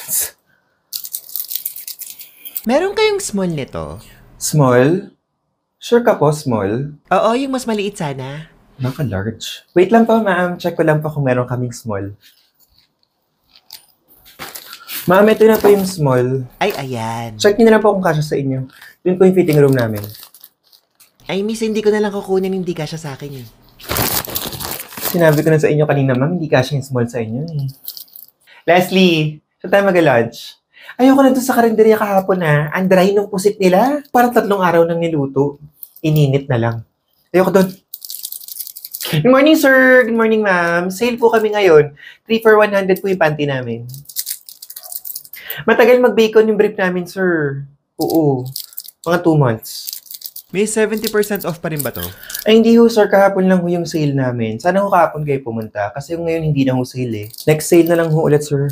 months. Meron kayong small nito? Small? Sure ka po, small? Oo, yung mas maliit sana. Naka-large. Wait lang po, ma'am. Check ko lang po kung meron kaming small. Ma'am, ito na po yung small. Ay, ayan. Check niyo na lang po kung kasya sa inyo. Yun po yung fitting room namin. Ay, miss, hindi ko na lang kukunin, hindi kasya sa akin eh. Sinabi ko na sa inyo kanina, ma'am, hindi kasya yung small sa inyo eh. Leslie, saan tayo mag-lunch? Ayoko na doon sa karinderya kahapon ha. Ang dry nung pusit nila. Parang 3 araw nang niluto. Ininit na lang. Ayoko doon. Good morning, sir. Good morning, ma'am. Sale po kami ngayon. 3 for 100 po yung panty namin. Matagal mag-bacon yung brief namin, sir. Oo. Mga 2 months. May 70% off pa rin ba to? Ay, hindi ho, sir. Kahapon lang ho yung sale namin. Sana ho kahapon kayo pumunta. Kasi yung ngayon hindi na ho sale eh. Next sale na lang ho ulit, sir.